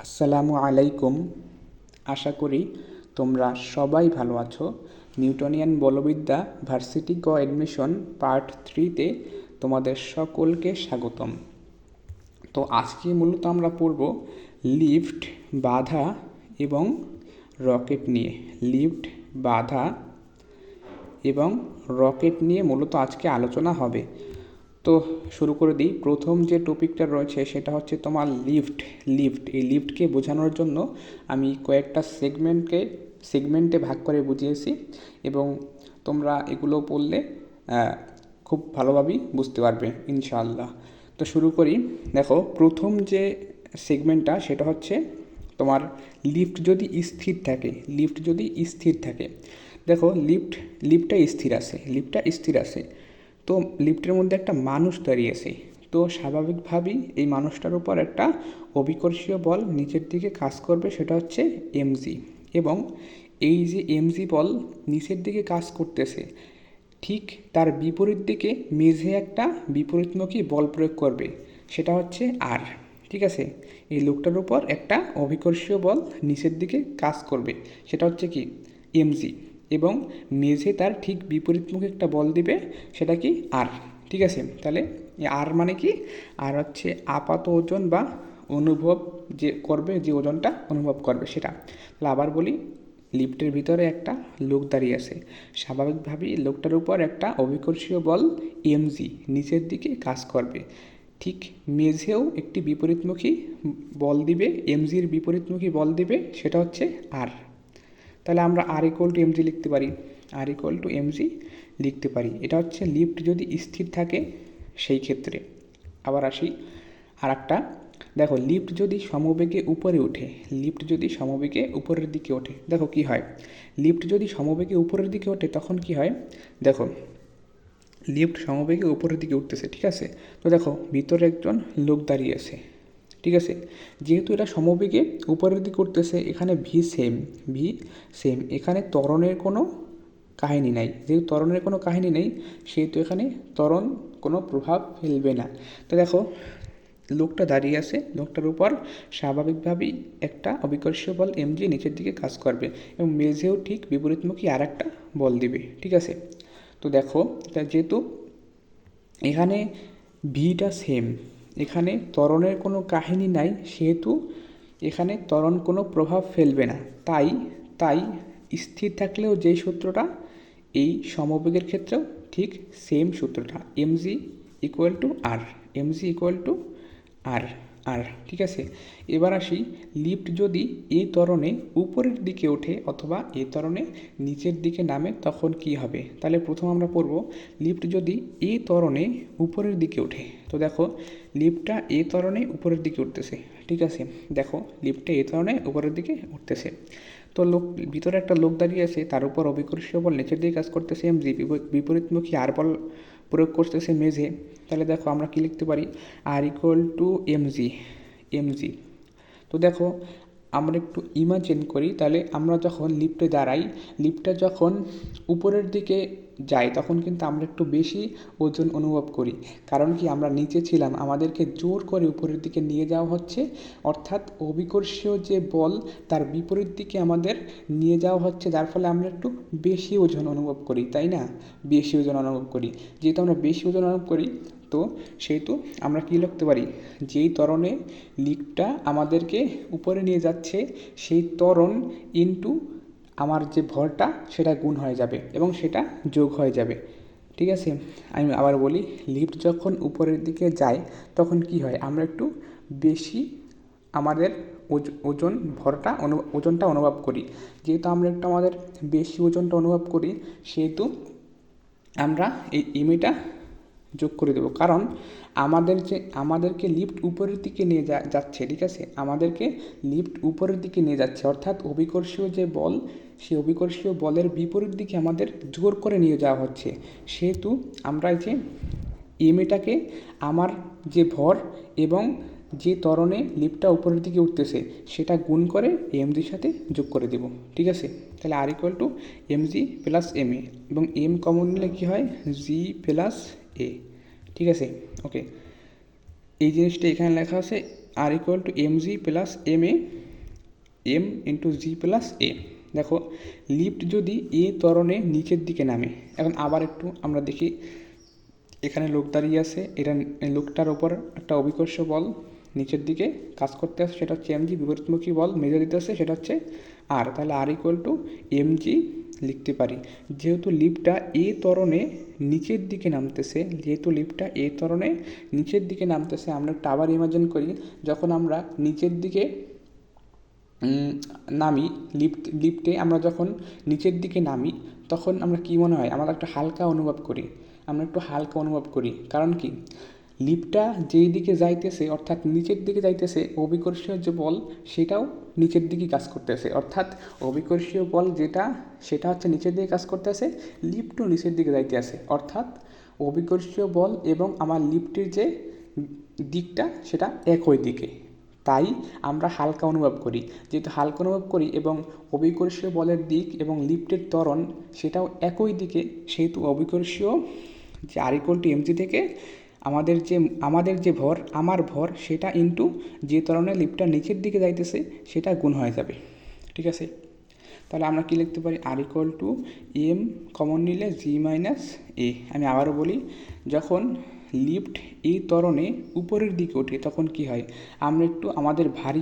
আসসালামু আলাইকুম। আশা করি তোমরা সবাই ভালো আছো। নিউটনিয়ান বলবিদ্যা ভার্সিটি ক অ্যাডমিশন পার্ট 3-তে তোমাদের সকলকে স্বাগতম। তো আজকে মূলত আমরা পড়ব লিফট, বাধা এবং রকেট নিয়ে। লিফট, বাধা এবং রকেট নিয়ে মূলত আজকে আলোচনা হবে। তো শুরু করে দিই। প্রথম যে টপিকটা রয়েছে সেটা হচ্ছে তোমার লিফট। এই লিফটকে বোঝানোর জন্য আমি কয়েকটা সেগমেন্টে ভাগ করে বুঝিয়েছি এবং তোমরা এগুলো পড়লে খুব ভালোভাবেই বুঝতে পারবে ইনশাআল্লাহ। তো শুরু করি। দেখো, প্রথম যে সেগমেন্টটা সেটা হচ্ছে তোমার লিফট যদি স্থির থাকে। দেখো, লিফটটা স্থির আছে। তো লিফটের মধ্যে একটা মানুষ দাঁড়িয়ে আছে। তো স্বাভাবিকভাবেই এই মানুষটার উপর একটা অভিকর্ষীয় বল নিচের দিকে কাজ করবে, সেটা হচ্ছে এমজি। এবং এই যে এমজি বল নিচের দিকে কাজ করতেছে, ঠিক তার বিপরীত দিকে মেঝে একটা বিপরীতমুখী বল প্রয়োগ করবে, সেটা হচ্ছে আর। ঠিক আছে, এই লোকটার উপর একটা অভিকর্ষীয় বল নিচের দিকে কাজ করবে, সেটা হচ্ছে কি এমজি। এবং মেঝে তার ঠিক বিপরীতমুখী একটা বল দিবে, সেটা কি আর। ঠিক আছে, তাহলে আর মানে কি? আর হচ্ছে আপাত ওজন বা অনুভব যে ওজনটা অনুভব করবে সেটা। তাহলে আবার বলি, লিফটের ভিতরে একটা লোক দাঁড়িয়ে আছে। স্বাভাবিকভাবেই লোকটার উপর একটা অভিকর্ষীয় বল এমজি নিচের দিকে কাজ করবে, ঠিক মেঝেও একটি বিপরীতমুখী বল দিবে, এমজির বিপরীতমুখী বল দিবে, সেটা হচ্ছে আর। তাহলে আমরা আর ইকুয়াল টু এমজি লিখতে পারি। এটা হচ্ছে লিফট যদি স্থির থাকে সেই ক্ষেত্রে। আবার আসি আর একটা। দেখো, লিফট যদি সমবেগে উপরের দিকে ওঠে, দেখো কি হয়। লিফট যদি সমবেগে উপরের দিকে ওঠে তখন কি হয়? দেখো, লিফট সমবেগে উপরের দিকে উঠতেছে, ঠিক আছে। তো দেখো, ভিতরে একজন লোক দাঁড়িয়ে আছে। ঠিক আছে, যেহেতু এটা সমবেগে উপরের দিকে উঠতেছে, এখানে ভি সেম। এখানে ত্বরণের কোনো কাহিনী নাই। যেহেতু ত্বরণের কোনো কাহিনী নেই, সেহেতু এখানে ত্বরণ কোনো প্রভাব ফেলবে না। তো দেখো, লোকটা দাঁড়িয়ে আছে, লোকটার উপর স্বাভাবিকভাবেই একটা অভিকর্ষীয় বল এমজি নিচের দিকে কাজ করবে এবং মেঝেও ঠিক বিপরীতমুখী আর একটা বল দিবে। ঠিক আছে, তো দেখো, যেহেতু এখানে ভিটা সেম, এখানে ত্বরণের কোনো কাহিনী নাই, সেহেতু এখানে ত্বরণ কোনো প্রভাব ফেলবে না। তাই স্থির থাকলেও যেই সূত্রটা, এই সমবেগের ক্ষেত্রেও ঠিক সেম সূত্রটা, এমজি ইকুয়াল টু আর। ঠিক আছে, এবার আসি, লিফট যদি এই ত্বরণে উপরের দিকে ওঠে অথবা এই ত্বরণে নিচের দিকে নামে তখন কি হবে? তাহলে প্রথম আমরা পড়ব, লিফট যদি এই ত্বরণে উপরের দিকে ওঠে। তো দেখো, লিফটটা এই ত্বরণে উপরের দিকে উঠতেছে। ঠিক আছে, দেখো, লিফটটা এই ত্বরণে উপরের দিকে উঠতেছে। তো ভিতরে একটা লোক দাঁড়িয়ে আছে, তার উপর অভিকর্ষীয় বল নিচের দিকে কাজ করতেছে এমজি, বিপরীতমুখী আর বল প্রয়োগ করতেছে মেঝে। তাহলে দেখো, আমরা কি লিখতে পারি? আর ইকুয়াল টু এমজি। তো দেখো, আমরা একটু ইমাজিন করি। তাহলে আমরা যখন লিফটে দাঁড়াই, লিফটটা যখন উপরের দিকে যায় তখন কিন্তু আমরা একটু বেশি ওজন অনুভব করি। কারণ কি, আমরা নিচে ছিলাম, আমাদেরকে জোর করে উপরের দিকে নিয়ে যাওয়া হচ্ছে, অর্থাৎ অভিকর্ষীয় যে বল তার বিপরীত দিকে আমাদের নিয়ে যাওয়া হচ্ছে, যার ফলে আমরা একটু বেশি ওজন অনুভব করি, তাই না? যেহেতু আমরা বেশি ওজন অনুভব করি, তো সেহেতু আমরা কী লিখতে পারি? যেই ত্বরণে লিফটটা আমাদেরকে উপরে নিয়ে যাচ্ছে, সেই ত্বরণ ইনটু আমার যে ভরটা সেটা গুণ হয়ে যাবে এবং সেটা যোগ হয়ে যাবে। ঠিক আছে, আমি আবার বলি, লিফট যখন উপরের দিকে যায় তখন কি হয়? আমরা একটু বেশি আমাদের ওজনটা অনুভব করি। যেহেতু আমরা একটু আমাদের বেশি ওজনটা অনুভব করি, সেহেতু আমরা এই ইমিটা যোগ করে দেবো। কারণ আমাদেরকে লিফট উপরের দিকে নিয়ে যাচ্ছে। ঠিক আছে, আমাদেরকে লিফট উপরের দিকে নিয়ে যাচ্ছে, অর্থাৎ অভিকর্ষীয় যে বল, সেই অভিকর্ষীয় বলের বিপরীত দিকে আমাদের জোর করে নিয়ে যাওয়া হচ্ছে। সেহেতু আমরা এই যে এটাকে আমার যে ভর এবং যে ত্বরণে লিফটটা উপরের দিকে উঠতেছে সেটা গুণ করে এমজির সাথে যোগ করে দেব। ঠিক আছে, তাহলে R equal to m g plus m a, এবং এম কমন নিলে কী হয়? G plus a. ঠিক আছে, ওকে, এই জিনিসটা এখানে লেখা আছে, R equal to m g plus m a m into g plus a. দেখো লিফট যদি এ ত্বরণে নিচের দিকে নামে, এখন আবার একটু আমরা দেখি, এখানে লোক দাঁড়িয়ে আছে, এটা লোকটার ওপর একটা অভিকর্ষ বল নিচের দিকে কাজ করতে আসে, সেটা হচ্ছে এমজি, বিপরীতমুখী বল মেজর দিতে আসে, সেটা হচ্ছে আর। তাহলে আর ইকুয়াল টু এমজি লিখতে পারি। যেহেতু লিফটটা এ ত্বরণে নিচের দিকে নামতেছে, আমরা একটা আবার ইমাজিন করি, যখন আমরা নিচের দিকে নামি, লিফটে আমরা যখন নিচের দিকে নামি তখন আমরা কী মনে হয়, আমরা একটু হালকা অনুভব করি। কারণ কি, লিফটটা যেই দিকে যাইতেছে অর্থাৎ নিচের দিকে যাইতেছে, অভিকর্ষীয় যে বল সেটাও নিচের দিকে কাজ করতেছে, অর্থাৎ অভিকর্ষীয় বল যেটা সেটা হচ্ছে নিচের দিকে কাজ করতেছে, লিফটও নিচের দিকে যাইতে আছে, অর্থাৎ অভিকর্ষীয় বল এবং আমার লিফটের যে দিকটা সেটা একই দিকে, তাই আমরা হালকা অনুভব করি। যেহেতু হালকা অনুভব করি এবং অভিকর্ষীয় বলের দিক এবং লিফটের ত্বরণ সেটাও একই দিকে, সেহেতু অভিকর্ষীয় যে আর ইকুয়াল টু এমজি থেকে আমাদের যে ভর, আমার ভর, সেটা ইন্টু যে ত্বরণে লিফটটা নিচের দিকে যাইতেছে সেটা গুণ হয়ে যাবে। ঠিক আছে, তাহলে আমরা কি লিখতে পারি, আর ইকুয়াল টু এম কমন নিলে জি মাইনাস এ। আমি আবারও বলি, যখন লিফট এই ত্বরণে উপরের দিকে ওঠে তখন কি হয়, আমরা একটু ভারী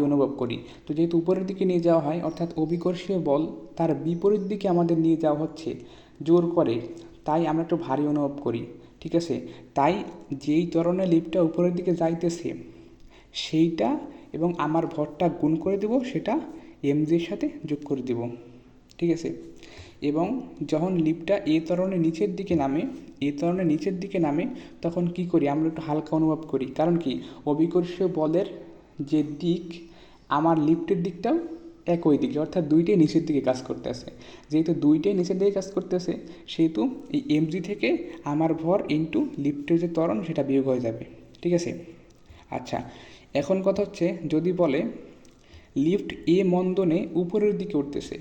অনুভব করি। তো যেহেতু উপরের দিকে নিয়ে যাওয়া হয়, অর্থাৎ অভিকর্ষীয় বল তার বিপরীত দিকে আমাদের নিয়ে যাওয়া হচ্ছে জোর করে, তাই আমরা একটু ভারী অনুভব করি। ঠিক আছে, তাই যেই ত্বরণে লিফটটা উপরের দিকে যাইতেছে সেইটা এবং আমার ভরটা গুণ করে দেব, সেটা এমজির সাথে যোগ করে দেব। ঠিক আছে, এবং যখন লিফটটা এ ত্বরণে নিচের দিকে নামে তখন কি করি, আমরা একটু হালকা অনুভব করি। কারণ কি, অভিকর্ষীয় বলের যে দিক, আমার লিফটের দিকটাও একই দিকে, অর্থাৎ দুইটাই নিচের দিকে কাজ করতে আছে। যেহেতু দুইটাই নিচের দিকে কাজ করতেছে, সেহেতু এই এমজি থেকে আমার ভর ইন্টু লিফটের যে ত্বরণ সেটা বিয়োগ হয়ে যাবে। ঠিক আছে, আচ্ছা, এখন কথা হচ্ছে, যদি বলে লিফট এ মন্দনে উপরের দিকে উঠতেছে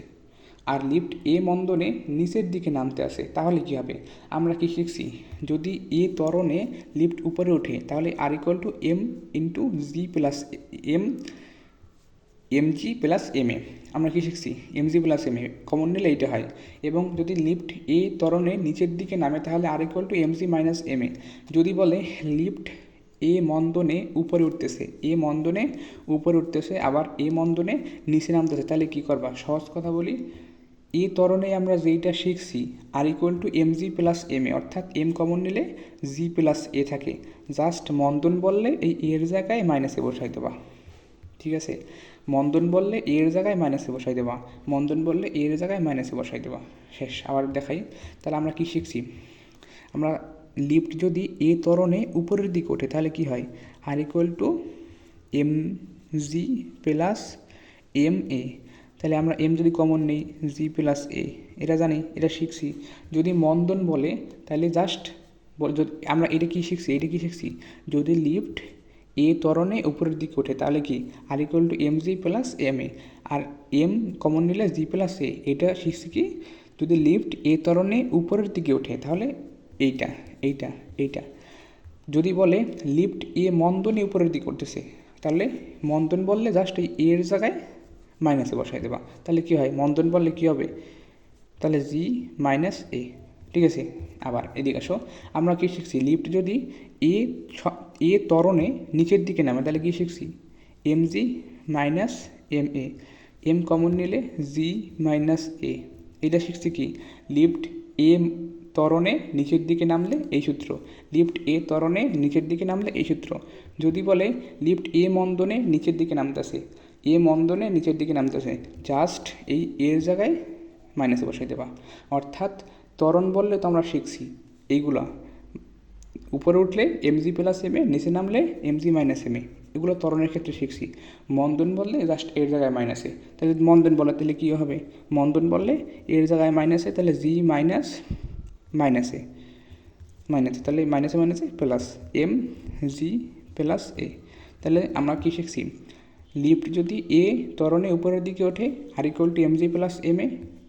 আর লিফট এ মন্দনে নিচের দিকে নামতে আসে, তাহলে কী হবে, আমরা কি শিখছি, যদি এ ত্বরণে লিফট উপরে ওঠে তাহলে R equal to m into g plus m g plus m a. আমরা কি শিখছি, m g plus m a common নিলে এইটা হয়। এবং যদি লিফট এ ত্বরণে নিচের দিকে নামে তাহলে R equal to m g minus m a. যদি বলে লিফট এ মন্দনে উপরে উঠতেছে আবার এ মন্দনে নিচে নামতেছে, তাহলে কী করবা, সহজ কথা বলি, এ ত্বরণে আমরা যেইটা শিখছি R equal to m g plus m a, অর্থাৎ এম কমন নিলে জি প্লাস এ থাকে, জাস্ট মন্দন বললে এই এর জায়গায় মাইনাসে বসাই দেবা। ঠিক আছে, মন্দন বললে এর জায়গায় মাইনাসে বসাই দেবা, শেষ। আবার দেখাই, তাহলে আমরা কি শিখছি, আমরা লিফট যদি এ ত্বরণে উপরের দিকে ওঠে তাহলে কি হয়, R equal to m g plus m a. তাহলে আমরা এম যদি কমন নেই, জি প্লাস এ, এটা জানি, এটা শিখছি। যদি মন্দন বলে তাহলে জাস্ট আমরা এটা কি শিখছি, যদি লিফট এ ত্বরণে উপরের দিকে ওঠে তাহলে কি, R equal to m g plus m a, আর এম কমন নিলে জি প্লাস এ। এটা শিখছি কি, যদি লিফট এ ত্বরণে উপরের দিকে ওঠে তাহলে এইটা। যদি বলে লিফট এ মন্দনে উপরের দিকে উঠতেছে, তাহলে মন্দন বললে জাস্ট এই এর জায়গায় মাইনাসে বসাই দেবা, তাহলে কী হয়, মন্দন বললে কী হবে, তাহলে জি মাইনাস এ। ঠিক আছে, আবার এদিকে আসো, আমরা কী শিখছি, লিফট যদি এ ত্বরণে নিচের দিকে নামে তাহলে কী শিখছি, M g minus m a, M common নিলে জি মাইনাস এ। এটা শিখছি কি, লিফট এ ত্বরণে নিচের দিকে নামলে এই সূত্র, যদি বলে লিফট এ মন্দনে নিচের দিকে নামতেছে, জাস্ট এই এর জায়গায় মাইনাসে বসাই দেবা। অর্থাৎ ত্বরণ বললে তো আমরা শিখছি এইগুলা, উপরে উঠলে এমজি প্লাস এম এ, নিচে নামলে এমজি মাইনাস এম এ, এগুলো ত্বরণের ক্ষেত্রে শিখছি। মন্দন বললে জাস্ট এর জায়গায় মাইনাসে, তাহলে মন্দন বলে তাহলে কী হবে, মন্দন বললে এর জায়গায় মাইনাসে, তাহলে জি মাইনাসে, তাহলে মাইনাসে প্লাস এম জি প্লাস এ। তাহলে আমরা কী শিখছি, লিফট যদি এ ত্বরণে উপরের দিকে ওঠে R equal to m g plus m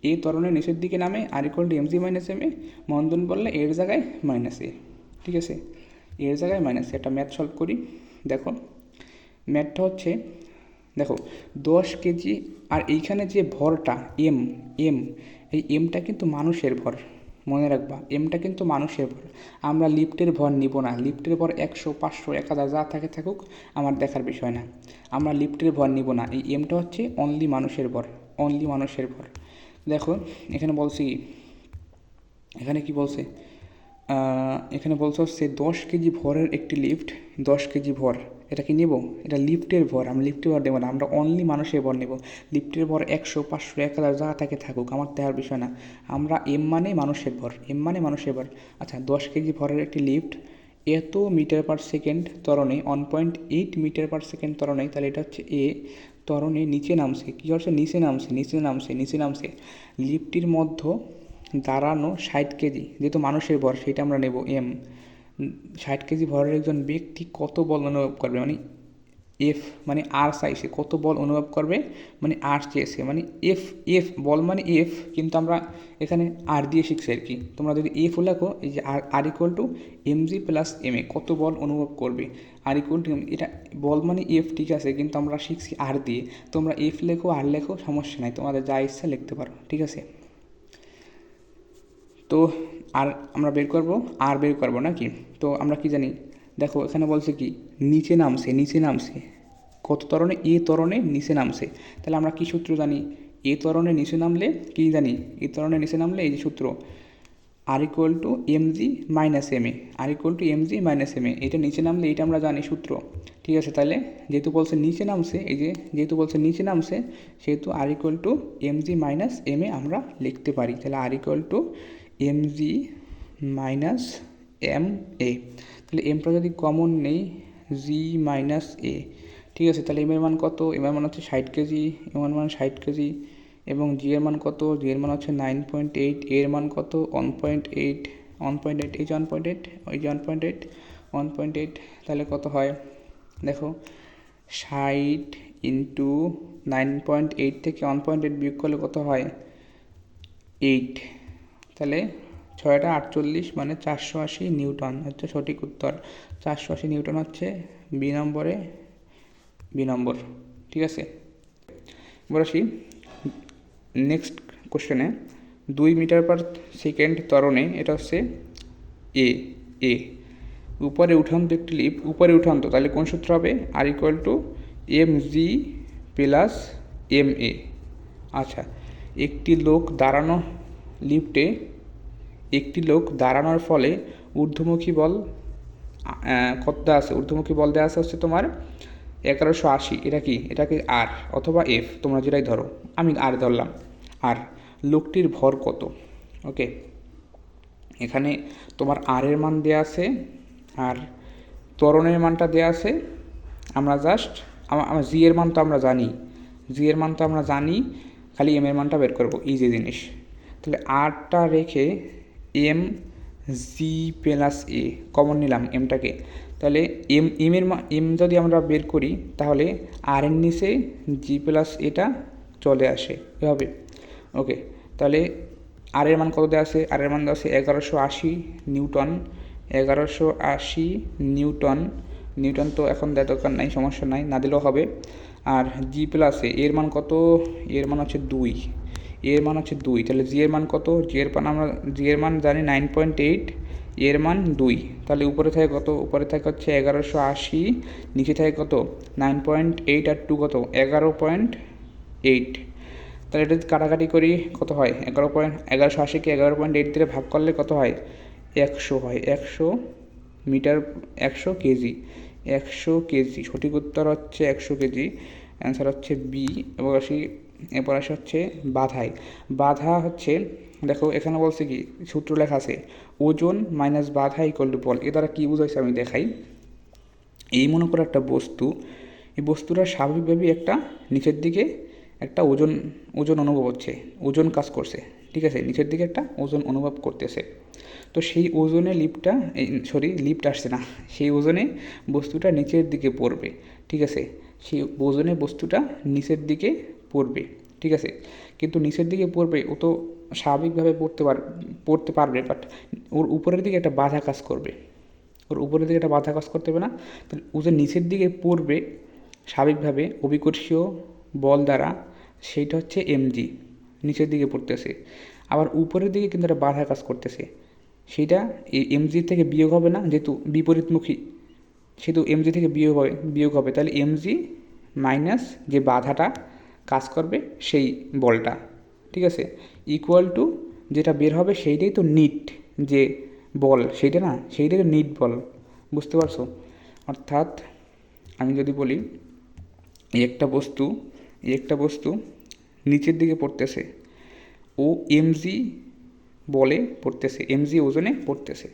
a ত্বরণে নিচের দিকে নামে R equal to m g minus m a, মন্দন বললে এর জায়গায় মাইনাস এ। ঠিক আছে, এর জায়গায় মাইনাস, একটা ম্যাথ সলভ করি। দেখো ম্যাথটা হচ্ছে, দেখো 10 কেজি, আর এইখানে যে ভরটা এম, এম এই এমটা কিন্তু মানুষের ভর, মনে রাখবা এমটা কিন্তু মানুষের ভর। আমরা লিফটের ভর নিব না, লিফটের ভর 100, 500, 1000 যা থাকে থাকুক, আমার দেখার বিষয় না। আমরা লিফটের ভর নিব না, এই এমটা হচ্ছে অনলি মানুষের ভর, অনলি মানুষের ভর। দেখো এখানে বলছি কি, এখানে কি বলছে, এখানে বলছে হচ্ছে 10 কেজি ভরের একটি লিফট, 10 কেজি ভর, এটা কি নেব, এটা লিফটের ভর, আমরা লিফটের ভর দেবো না, আমরা অনলি মানুষের ভর নেব। লিফটের ভর 100, 500, 1000 যা থাকে থাকুক, আমার দেওয়ার বিষয় না। আমরা এম মানে মানুষের ভর, এম মানে মানুষের ভর। আচ্ছা 10 কেজি ভরের একটি লিফট এত মিটার পার সেকেন্ড ত্বরণে, 1.8 মিটার পার সেকেন্ড ত্বরণে, তাহলে এটা হচ্ছে এ, ত্বরণে নিচে নামছে, কী হচ্ছে নিচে নামছে, নিচে নামছে, নিচে নামছে। লিফটটির মধ্যে দাঁড়ানো 60 কেজি, যেহেতু মানুষের ভর সেটা আমরা নেব এম। 60 কেজি ভরের একজন ব্যক্তি কত বল অনুভব করবে, মানে এফ মানে আর চাইছে, কত বল অনুভব করবে মানে আর চেয়েছে, মানে এফ, এফ বল মানে এফ, কিন্তু আমরা এখানে আর দিয়ে শিখছি আর কি। তোমরা যদি এফ লেখো, এই যে R equal to m g plus m a, কত বল অনুভব করবে, আর ইকুয়াল টু এটা বল মানে এফ, ঠিক আছে, কিন্তু আমরা শিখছি আর দিয়ে। তোমরা এফ লেখো আর লেখো সমস্যা নাই, তোমাদের যা ইচ্ছা লিখতে পারো, ঠিক আছে। তো আর আমরা বের করব, আর বের করবো নাকি, তো আমরা কি জানি, দেখো এখানে বলছে কি নিচে নামছে, নিচে নামছে, কত ত্বরণে, এ ত্বরণে নিচে নামছে। তাহলে আমরা কি সূত্র জানি, এ ত্বরণে নিচে নামলে কি জানি, এ ত্বরণে নিচে নামলে এই যে সূত্র, R equal to m g minus m a, R equal to m g minus m a, এটা নিচে নামলে এটা আমরা জানি সূত্র, ঠিক আছে। তাহলে যেহেতু বলছে নিচে নামছে, এই যে যেহেতু বলছে নিচে নামছে, সেহেতু R equal to m g minus m a আমরা লিখতে পারি। তাহলে R equal to m g minus m a, তাহলে এমটা যদি কমন নেই, জি মাইনাস এ, ঠিক আছে। তাহলে এমের মান কত, এমের মান হচ্ছে 60 কেজি, এমের মান 60 কেজি, এবং জি এর মান কত, জি এর মান হচ্ছে 9.8, এর মান কত 1.8, 1.8, এই যে 1.8, ওই যে 1.8, 1.8, তাহলে কত হয় দেখো, 60 ইন্টু 9.8 থেকে 1.8 বিয়োগ করলে কত হয় 8, তাহলে 6×8 = মানে 480 নিউটন হচ্ছে সঠিক উত্তর। 480 নিউটন হচ্ছে বি নম্বরে, বি নম্বর, ঠিক আছে। এবার আসি নেক্সট কোশ্চেনে, 2 মিটার পার সেকেন্ড ত্বরণে, এটা হচ্ছে এ, এ উপরে উঠান্ত একটি লিফট, উপরে উঠান্ত, তাহলে কোন সূত্র হবে, R equal to m g plus m a. আচ্ছা একটি লোক দাঁড়ানো, লিফটে একটি লোক দাঁড়ানোর ফলে ঊর্ধ্বমুখী বল কত দেওয়া আছে, ঊর্ধ্বমুখী বল দেওয়া আছে হচ্ছে তোমার 1180, এটা কি, এটাকে আর অথবা এফ তোমরা যেটাই ধরো, আমি আর ধরলাম। আর লোকটির ভর কত, ওকে, এখানে তোমার আর এর মান দেওয়া আছে, আর ত্বরণের মানটা দেওয়া আছে। আমরা জাস্ট আমার জি এর মান তো আমরা জানি, জি এর মান তো আমরা জানি, খালি এম এর মানটা বের করবো, ইজি জিনিস। তাহলে আরটা রেখে M g plus a common নিলাম এমটাকে, তাহলে এম যদি আমরা বের করি, তাহলে আর এর নিচে জি প্লাস এটা চলে আসে এভাবে, ওকে। তাহলে আর এর মান কত দেওয়া আছে, আর এর মান দেওয়া আছে 1180 নিউটন, 1180 নিউটন, নিউটন তো এখন দেওয়ার দরকার নাই, সমস্যা নাই, না দিলেও হবে। আর জি প্লাসে এর মান কত, এর মান হচ্ছে 2, এর মান হচ্ছে 2, তাহলে জি এর মান কত, জি এর মান আমরা, জি এর মান জানি 9.8, এর মান 2, তাহলে উপরে থাকে কত, উপরে থাকে হচ্ছে 1180, নিচে থাকে কত 9.8, আর 2 কত 11.8, তাহলে এটা কাটাকাটি করি কত হয়, 1180কে 11.8 দিয়ে ভাগ করলে কত হয় 100 হয়, 100 মিটার, 100 কেজি, 100 কেজি, সঠিক উত্তর হচ্ছে 100 কেজি, অ্যান্সার হচ্ছে বি। এরপর আসি হচ্ছে বাধায়, বাধা হচ্ছে, দেখো এখানে বলছে কি সূত্র লেখা আছে, ওজন মাইনাস বাধা ইকুয়াল টু বল, এ দ্বারা কী বোঝাইছে আমি দেখাই। এই মনে করো একটা বস্তু, এই বস্তুটা স্বাভাবিকভাবেই একটা নিচের দিকে একটা ওজন, ওজন অনুভব হচ্ছে, ওজন কাজ করছে, ঠিক আছে, নিচের দিকে একটা ওজন অনুভব করতেছে। তো সেই ওজনে লিফটটা, লিফট আসছে না, সেই ওজনে বস্তুটা নিচের দিকে পড়বে, ঠিক আছে, সেই ওজনে বস্তুটা নিচের দিকে পড়বে, ঠিক আছে। কিন্তু নিচের দিকে পড়বে, ও তো স্বাভাবিকভাবে পড়তে পারবে, বাট ওর উপরের দিকে একটা বাধা কাজ করবে, ওর উপরের দিকে একটা বাধা কাজ করতে হবে না? তাহলে ও যে নিচের দিকে পড়বে স্বাভাবিকভাবে অভিকর্ষীয় বল দ্বারা, সেইটা হচ্ছে এমজি, নিচের দিকে পড়তেছে। আবার উপরের দিকে কিন্তু একটা বাধা কাজ করতেছে, সেইটা এই এমজি থেকে বিয়োগ হবে না, যেহেতু বিপরীতমুখী, সেহেতু এমজি থেকে বিয়োগ হবে তাহলে এমজি মাইনাস যে বাধাটা কাজ করবে সেই বলটা, ঠিক আছে, ইকুয়াল টু যেটা বের হবে সেইটাই তো নিট, যে বল সেইটা না, সেইটাই তো নিট বল। বুঝতে পারছো? অর্থাৎ আমি যদি বলি এই একটা বস্তু নিচের দিকে পড়তেছে, ও এমজি বলে পড়তেছে, এমজি ওজনে পড়তেছে।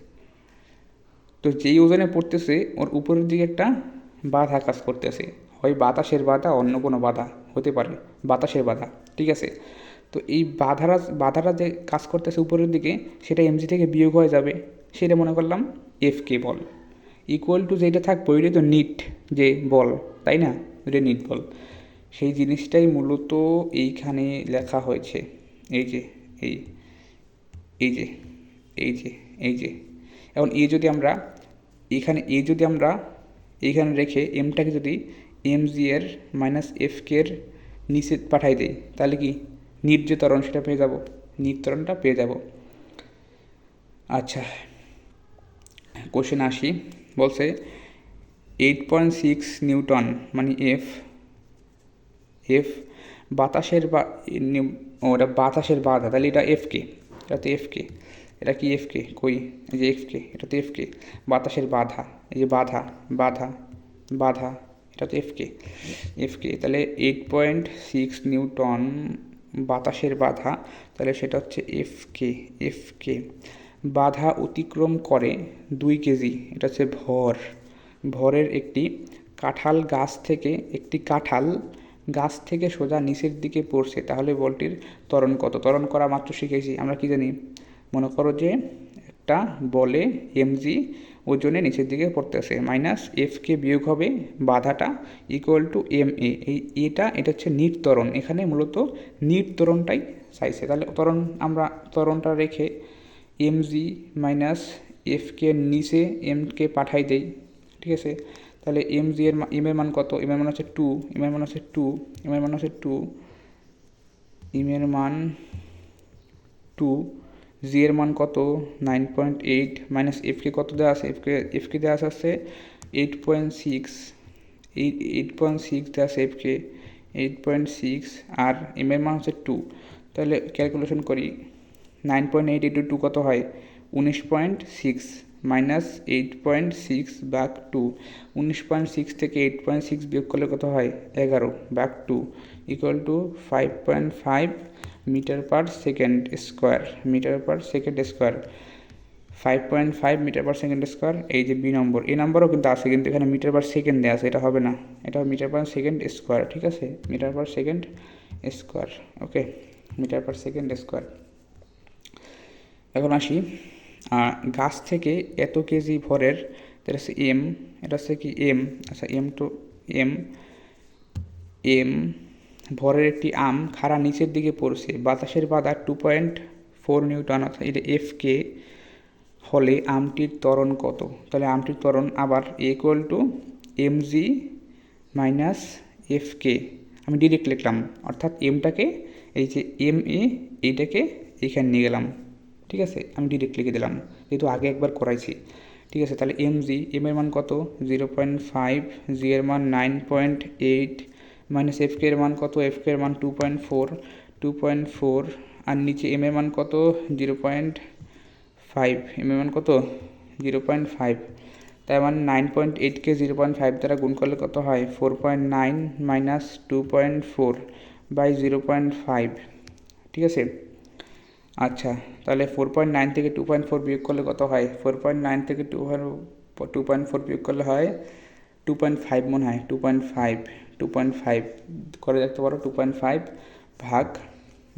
তো যেই ওজনে পড়তেছে ওর উপরের দিকে একটা বাধা কাজ করতেছে, হয় বাতাসের বাধা, অন্য কোনো বাধা হতে পারে, বাতাসের বাধা, ঠিক আছে। তো এই বাধাটা যে কাজ করতেছে উপরের দিকে, সেটা এমজি থেকে বিয়োগ হয়ে যাবে, সেটা মনে করলাম F K ball, equal to যেটা থাকবে ওইটাই তো নিট যে বল, তাই না, ওইটা নিট বল। সেই জিনিসটাই মূলত এইখানে লেখা হয়েছে, এই যে এই এই যে এই যে এই যে এখন এইখানে রেখে এমটাকে যদি এম জি এর মাইনাস এফ কে এর নিচে পাঠাই দেই, তাহলে কি নিট যে ত্বরণ সেটা পেয়ে যাব, নিট ত্বরণটা পেয়ে যাব। আচ্ছা, কোশ্চেন আসি, বলছে 8.6 নিউটন মানে এফ এফ বাতাসের ওটা বাতাসের বাধা, তাহলে এটা এফকে, এটা তো এফকে, এটা কি এফকে, কই এই যে এফকে, এটা তো এফকে, বাতাসের বাধা, এই যে বাধা বাধা বাধা, এটা তো এফকে তাহলে 8.6 নিউটন বাতাসের বাধা, তাহলে সেটা হচ্ছে এফকে বাধা অতিক্রম করে 2 কেজি, এটা হচ্ছে ভরের একটি কাঁঠাল গাছ থেকে সোজা নিচের দিকে পড়ছে, তাহলে বলটির ত্বরণ কত? ত্বরণ করা মাত্র শিখেছি আমরা, কি জানি, মনে করো যে একটা বলে এমজি ওজনে নিচের দিকে পড়তেছে, মাইনাস এফকে বিয়োগ হবে বাধাটা, ইকুয়াল টু এম এ, এটা হচ্ছে নিট ত্বরণ, এখানে মূলত নিট ত্বরণটাই চাইছে। তাহলে আমরা ত্বরণটা রেখে এমজি মাইনাস এফকে নিচে এমকে পাঠাই দেই, ঠিক আছে। তাহলে এম এর মান কত? এম এর মান হচ্ছে 2, এম এর মান হচ্ছে 2, এম এর মান হচ্ছে 2, এম এর মান 2, জি এর মান কত? 9.8 মাইনাস এফকে কত দেওয়া আছে? এফকে দেওয়া আছে 8.6, 8.6 দেওয়া আছে এফকে, 8.6, আর এম এর মান হচ্ছে 2। তাহলে ক্যালকুলেশন করি, 9.8 ইন্টু 2 কত হয়? 19.6 মাইনাস 8.6 ভাগ 2, 19.6 থেকে 8.6 বিয়োগ করলে কত হয়? 11 ভাগ 2 equal to 5.5 metre per second square, 5.5 metre per second square. এই যে বি নম্বর, এই নাম্বারও কিন্তু আছে, কিন্তু এখানে মিটার পার সেকেন্ড দেওয়া আছে, এটা হবে না, এটা মিটার পার সেকেন্ড স্কোয়ার, ঠিক আছে, মিটার পার সেকেন্ড স্কোয়ার, ওকে, মিটার পার সেকেন্ড স্কোয়ার। এখন আসি, গাছ থেকে এত কেজি ভরের, এটা হচ্ছে এম, এটা হচ্ছে কি এম, আচ্ছা এম ভরের একটি আম খাড়া নিচের দিকে পড়ছে, বাতাসের বাধা 2.4 নিউটন, অর্থাৎ এটা এফকে হলে আমটির ত্বরণ কত? তাহলে আমটির ত্বরণ আবার ইকুয়াল টু এমজি মাইনাস এফকে, আমি ডিরেক্ট লিখলাম, অর্থাৎ এমটাকে এই যে এম এ এইটাকে এইখানে নিয়ে গেলাম, ঠিক আছে, আমি ডিরেক্ট লিখে দিলাম যেহেতু আগে একবার করাইছি, ঠিক আছে। তাহলে এম এর মান কত? 0.5, জি এর মান 9.8 মাইনাস এফকে এর মান কত? এফকে এর মান 2.4, আর নিচে এম এর মান কত? 0.5, এম এর মান কত? 0.5, তার মানে 9.8কে 0.5 দ্বারা গুণ করলে কত হয়? 4.9 মাইনাস 2.4 বাই 0.5, ঠিক আছে। আচ্ছা, তাহলে 4.9 থেকে 2.4 বিয়োগ করলে কত হয়? 4.9 থেকে 2.4 বিয়োগ করলে হয় 2.5 মনে হয়, 2.5 করে দেখতে পারো, 2.5 ভাগ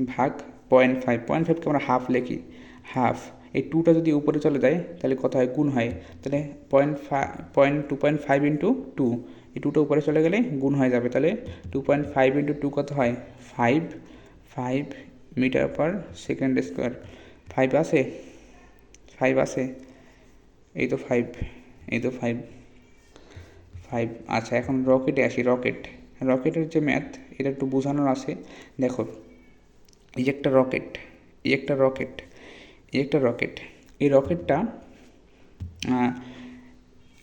0.5কে আমরা হাফ লিখি, হাফ, এই 2টা যদি উপরে চলে যায় তাহলে কত হয়? গুণ হয়, তাহলে 2.5 ইন্টু 2, এই 2টা উপরে চলে গেলে গুণ হয়ে যাবে, তাহলে 2.5 ইন্টু 2 কত হয়? 5 মিটার পার সেকেন্ড স্কোয়ার। 5 আছে, এই তো 5, এই তো 5 5। আচ্ছা, এখন রকেটে আসি। রকেটের যে ম্যাথ, এটা একটু বোঝানোর আছে। দেখো, এই একটা রকেট, এই একটা রকেট, এই একটা রকেট, এই রকেটটা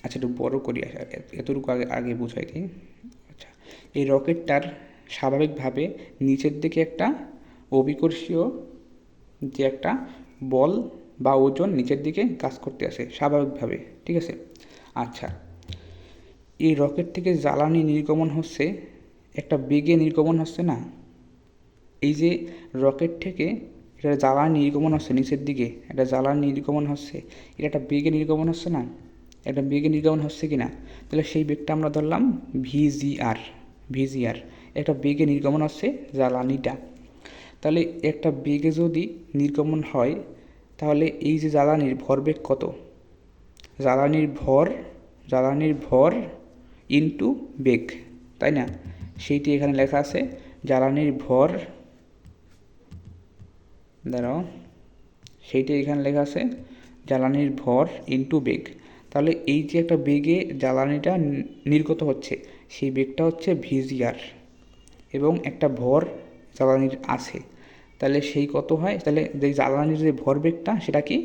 আচ্ছা একটু বড় করি, এতটুকু আগে আগে বুঝাই দিই। আচ্ছা, এই রকেটটার স্বাভাবিকভাবে নিচের দিকে একটা অভিকর্ষীয় যে একটা বল বা ওজন নিচের দিকে কাজ করতে আসে স্বাভাবিকভাবে, ঠিক আছে। আচ্ছা, এই রকেট থেকে জ্বালানি নির্গমন হচ্ছে, একটা বেগে নির্গমন হচ্ছে না। এই যে রকেট থেকে এটা জ্বালানি নির্গমন হচ্ছে নিচের দিকে, একটা জ্বালানি নির্গমন হচ্ছে, এটা একটা বেগে নির্গমন হচ্ছে না, একটা বেগে নির্গমন হচ্ছে কি না? তাহলে সেই বেগটা আমরা ধরলাম ভিজিআর। ভিজিআর একটা বেগে নির্গমন হচ্ছে জ্বালানিটা। তাহলে একটা বেগে যদি নির্গমন হয়, তাহলে এই যে জ্বালানির ভরবেগ কত? জ্বালানির ভর ইনটু বেগ, তাই না? সেইটি এখানে লেখা আছে, জ্বালানির ভর, দাঁড়াও, সেইটি এখানে লেখা আছে জ্বালানির ভর ইনটু বেগ। তাহলে এই যে একটা বেগে জ্বালানিটা নির্গত হচ্ছে, সেই বেগটা হচ্ছে ভিজিআর, এবং একটা ভর জ্বালানির আছে, তাহলে সেই কত হয়? তাহলে যে জ্বালানির যে ভরবেগটা সেটা কি?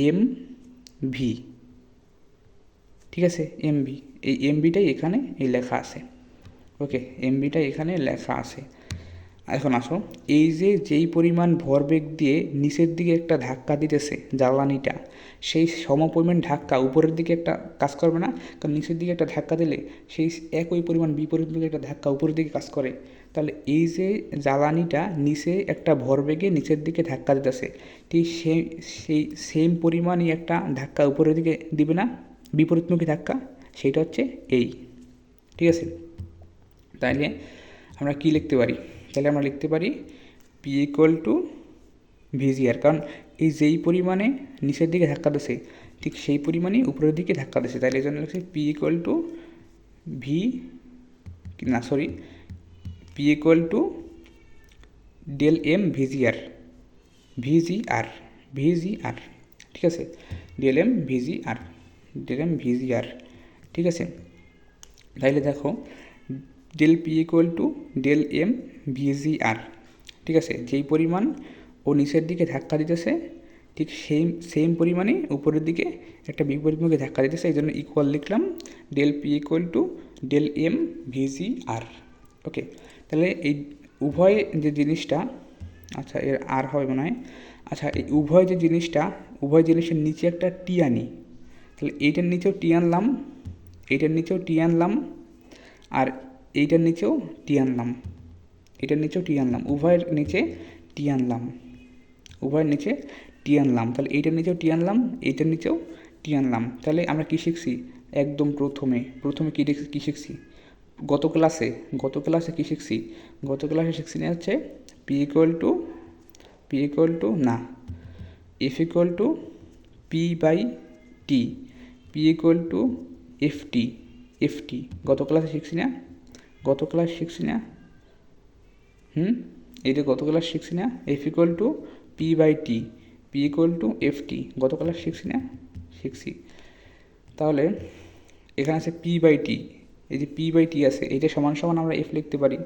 এম ভি, ঠিক আছে, এমভি। এই এমভিটাই এখানে এই লেখা আছে। ওকে, এমভিটাই এখানে লেখা আছে। এখন আসো, এই যে যেই পরিমাণ ভরবেগ দিয়ে নিচের দিকে একটা ধাক্কা দিতেছে জ্বালানিটা, সেই সমপরিমাণ ধাক্কা উপরের দিকে একটা কাজ করবে না? কারণ নিচের দিকে একটা ধাক্কা দিলে সেই একই পরিমাণ বিপরীত দিকে একটা ধাক্কা উপরের দিকে কাজ করে। তাহলে এই যে জ্বালানিটা নিচে একটা ভরবেগে নিচের দিকে ধাক্কা দিতেছে, ঠিক সেই সেম পরিমাণই একটা ধাক্কা উপরের দিকে দিবে না, বিপরীতমুখী ধাক্কা, সেইটা হচ্ছে এই, ঠিক আছে। তাইলে আমরা কি লিখতে পারি? তাহলে আমরা লিখতে পারি পি ইকুয়াল টু ভিজিআর, কারণ এই যেই পরিমাণে নিচের দিকে ধাক্কা দিচ্ছে, ঠিক সেই পরিমাণেই উপরের দিকে ধাক্কা দিচ্ছে, তাহলে এই জন্য লিখছি পি ইকুয়াল টু ভি, না sorry, P equal to del M VGR, VGR, VGR, ঠিক আছে, del M VGR, del M VGR, ঠিক আছে। তাইলে দেখো, del P equal to del M VGR, ঠিক আছে, যেই পরিমাণ ও নিচের দিকে ধাক্কা দিতেছে, ঠিক সেম পরিমাণে উপরের দিকে একটা বিপরীতমুখী ধাক্কা দিতেছে, এই জন্য ইকুয়াল লিখলাম del P equal to del M v g r. Okay, তাহলে এই উভয় যে জিনিসটা, আচ্ছা এর আর হবে মনে হয়, আচ্ছা এই উভয় যে জিনিসটা, উভয় জিনিসের নিচে একটা টি আনি, তাহলে এইটার নিচেও টি আনলাম, এইটার নিচেও টি আনলাম, আর এইটার নিচেও টি আনলাম, এটার নিচেও টি আনলাম, উভয়ের নিচে টি আনলাম, উভয়ের নিচে টি আনলাম, তাহলে এইটার নিচেও টি আনলাম, এইটার নিচেও টি আনলাম। তাহলে আমরা কী শিখছি? একদম প্রথমে কী শিখছি? গত ক্লাসে কী শিখছি? গত ক্লাসে শিখছি না হচ্ছে পি ইকুয়াল টু না, F equal to P by T, P equal to F T গত ক্লাসে শিখছি না? গত ক্লাস শিখছি না? এই যে গত ক্লাস শিখছি না, F equal to P by T, P equal to F T, গত ক্লাস শিখছি না? শিখছি। তাহলে এখানে আছে পি বাই টি, এই যে পি বাই টি আছে, এইটা সমান সমান আমরা এফ লিখতে পারি,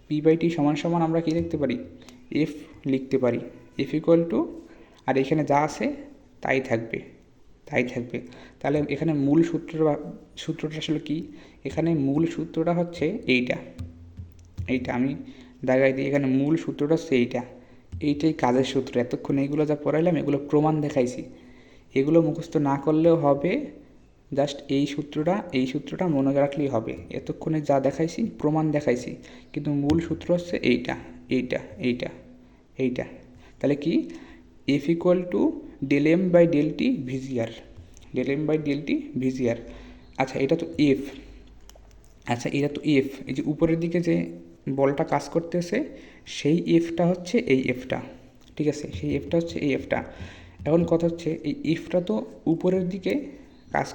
পি বাই টি সমান সমান আমরা কী লিখতে পারি? এফ লিখতে পারি। এফ ইকুয়াল টু, আর এখানে যা আছে তাই থাকবে, তাই থাকবে। তাহলে এখানে মূল সূত্রটা আসলে কি? এখানে মূল সূত্রটা হচ্ছে এইটা আমি দাগাই দিই, এখানে মূল সূত্রটা হচ্ছে এইটাই কাজের সূত্র। এতক্ষণ এইগুলো যা পড়াইলাম এগুলো প্রমাণ দেখাইছি, এগুলো মুখস্থ না করলেও হবে, জাস্ট এই সূত্রটা মনে রাখলেই হবে। এতক্ষণে যা দেখাইছি প্রমাণ দেখাইছি, কিন্তু মূল সূত্র হচ্ছে এইটা। তাহলে কি? F equal to del M by del T VGR, del M by del T VGR. আচ্ছা এটা তো এফ, এই যে উপরের দিকে যে বলটা কাজ করতেছে সেই এফটা হচ্ছে এই এফটা, ঠিক আছে, সেই এফটা হচ্ছে এই এফটা। এখন কথা হচ্ছে এই এফটা তো উপরের দিকে কাজ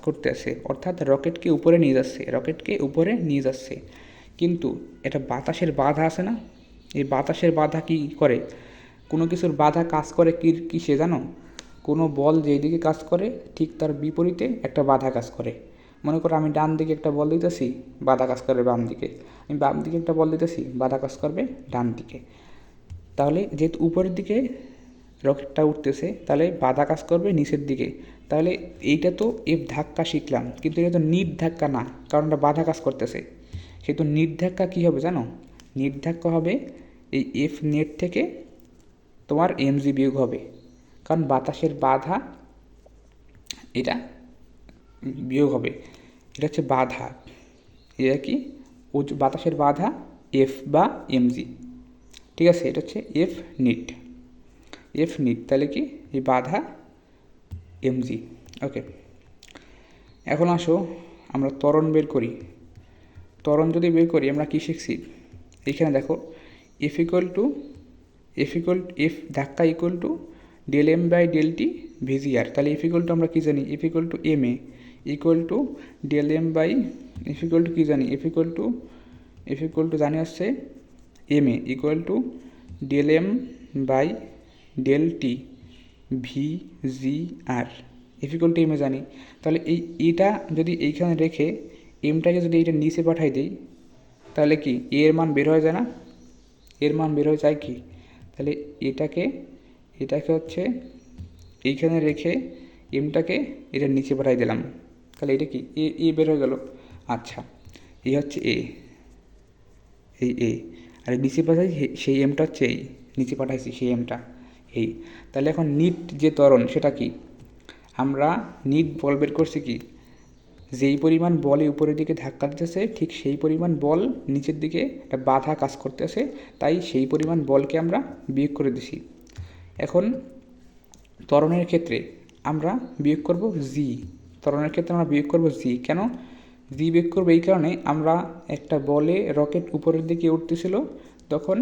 করতেছে, অর্থাৎ রকেটকে উপরে নিয়ে যাচ্ছে, কিন্তু এটা বাতাসের বাধা আছে না? এই বাতাসের বাধা কি করে? কোনো কিছুর বাধা কাজ করে কিসে জানো? কোনো বল যেই দিকে কাজ করে ঠিক তার বিপরীতে একটা বাধা কাজ করে। মনে করো আমি ডান দিকে একটা বল দিতেছি, বাধা কাজ করবে বাম দিকে। আমি বাম দিকে একটা বল দিতেছি, বাধা কাজ করবে ডান দিকে। তাহলে যেহেতু উপরের দিকে রকেটটা উঠতেছে, তাহলে বাধা কাজ করবে নিচের দিকে। তাহলে এইটা তো এফ ধাক্কা শিখলাম, কিন্তু এটা তো নিট ধাক্কা না, কারণ এটা বাধা কাজ করতেছে। সেহেতু নিট ধাক্কা কী হবে জানো? নিট ধাক্কা হবে এই এফ নেট থেকে তোমার এমজি বিয়োগ হবে, কারণ বাতাসের বাধা এটা বিয়োগ হবে। এটা হচ্ছে বাধা, এটা কি বাতাসের বাধা এফ বা এমজি। ঠিক আছে, এটা হচ্ছে এফ নিট। এফ নিট তাহলে কি এই বাধা এমজি। ওকে, এখন আসো আমরা ত্বরণ বের করি। ত্বরণ যদি বের করি আমরা কী শিখছি? এখানে দেখো এফ ধাক্কা equal to del M by del T VGR. তাহলে এফ ইকুয়াল টু আমরা কী জানি? F equal to m a equal to del M by F equal to কী জানি? এফ ইকুয়াল টু জানি হচ্ছে m a equal to del M by del t v g r. F equal to m a জানি। তাহলে এটা যদি এইখানে রেখে এমটাকে যদি এইটা নিচে পাঠাই দিই, তাহলে কি এর মান বের হয়ে যায় না? এর মান বের হয়ে যায় কি? তাহলে এটাকে হচ্ছে এইখানে রেখে এমটাকে এটার নিচে পাঠাই দিলাম, তাহলে এটা কি এ বের হয়ে গেল। আচ্ছা, এই হচ্ছে এ, এই এ, আর নিচে পাঠাই সেই এমটা হচ্ছে এই, নিচে পাঠাইছি সেই এমটা এই। তাহলে এখন নিট যে ত্বরণ সেটা কি? আমরা নিট বল বের করছি কি? যেই পরিমাণ বলে উপরের দিকে ধাক্কা দিতেছে ঠিক সেই পরিমাণ বল নিচের দিকে একটা বাধা কাজ করতেছে, তাই সেই পরিমাণ বলকে আমরা বিয়োগ করে দিছি। এখন ত্বরণের ক্ষেত্রে আমরা বিয়োগ করব জি। ত্বরণের ক্ষেত্রে আমরা বিয়োগ করব জি। কেন জি বিয়োগ করবো? এই কারণে আমরা একটা বলে রকেট উপরের দিকে উঠতেছিল, তখন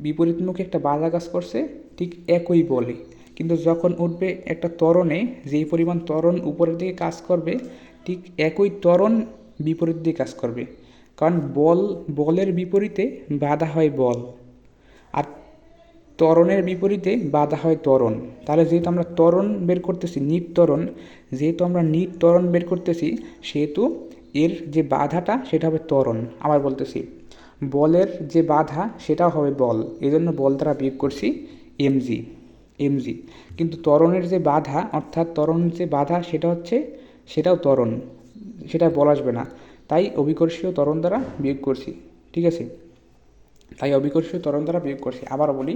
বিপরীতমুখী একটা বাধা কাজ করছে ঠিক একই বলে, কিন্তু যখন উঠবে একটা ত্বরণে যেই পরিমাণ ত্বরণ উপরের দিকে কাজ করবে ঠিক একই ত্বরণ বিপরীত দিকে কাজ করবে, কারণ বলের বিপরীতে বাধা হয় বল, আর ত্বরণের বিপরীতে বাধা হয় ত্বরণ। তাহলে যেহেতু আমরা ত্বরণ বের করতেছি নিট ত্বরণ, যেহেতু আমরা নিট ত্বরণ বের করতেছি সেহেতু এর যে বাধাটা সেটা হবে ত্বরণ। আবার বলতেছি বলের যে বাধা সেটাও হবে বল, এজন্য বল দ্বারা বিয়োগ করছি এমজি। কিন্তু ত্বরণের যে বাধা অর্থাৎ ত্বরণের যে বাধা সেটাও ত্বরণ, সেটা বল আসবে না, তাই অভিকর্ষীয় ত্বরণ দ্বারা বিয়োগ করছি। ঠিক আছে, তাই অভিকর্ষীয় ত্বরণ দ্বারা বিয়োগ করছি। আবার বলি